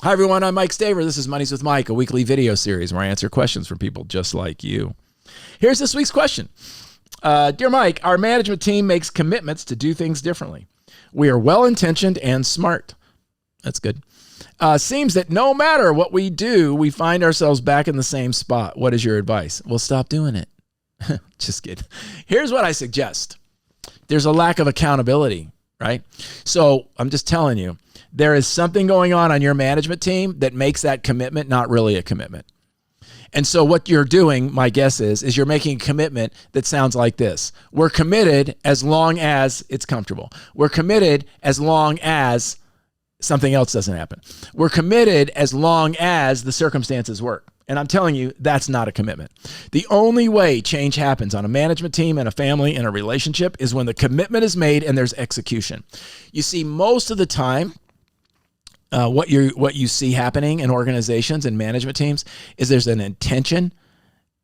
Hi, everyone. I'm Mike Staver. This is Money's with Mike, a weekly video series where I answer questions from people just like you. Here's this week's question. Dear Mike, our management team makes commitments to do things differently. We are well-intentioned and smart. That's good. Seems that no matter what we do, we find ourselves back in the same spot. What is your advice? Well, stop doing it. Just kidding. Here's what I suggest. There's a lack of accountability, right? So I'm just telling you, there is something going on your management team that makes that commitment not really a commitment. And so what you're doing, my guess is you're making a commitment that sounds like this. We're committed as long as it's comfortable. We're committed as long as something else doesn't happen. We're committed as long as the circumstances work. And I'm telling you, that's not a commitment. The only way change happens on a management team and a family and a relationship is when the commitment is made and there's execution. You see, most of the time, what you see happening in organizations and management teams is there's an intention,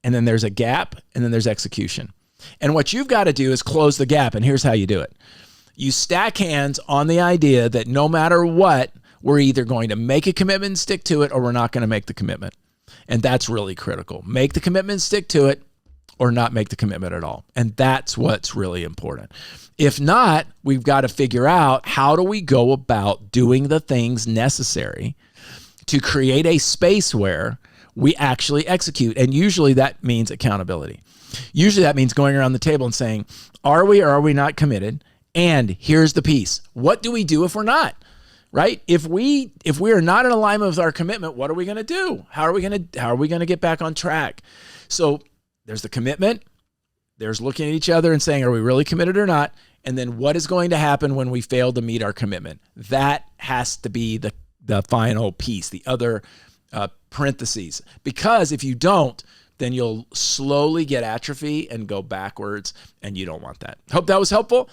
and then there's a gap, and then there's execution. And what you've got to do is close the gap, and here's how you do it. You stack hands on the idea that no matter what, we're either going to make a commitment and stick to it, or we're not going to make the commitment. And that's really critical. Make the commitment, stick to it, or not make the commitment at all. And that's what's really important. If not, we've got to figure out how do we go about doing the things necessary to create a space where we actually execute. And usually that means accountability. Usually that means going around the table and saying, are we or are we not committed? And here's the piece. What do we do if we're not? Right? If we are not in alignment with our commitment, what are we going to do? How are we going to get back on track? So there's the commitment. There's looking at each other and saying, are we really committed or not? And then what is going to happen when we fail to meet our commitment? That has to be the final piece, the other parentheses. Because if you don't, then you'll slowly get atrophy and go backwards, and you don't want that. Hope that was helpful.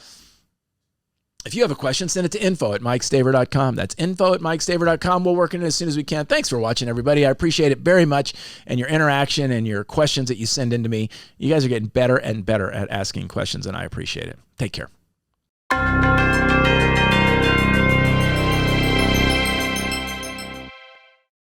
If you have a question, send it to info@mikestaver.com. That's info@mikestaver.com. We'll work on it as soon as we can. Thanks for watching, everybody. I appreciate it very much, and your interaction and your questions that you send in to me. You guys are getting better and better at asking questions, and I appreciate it. Take care.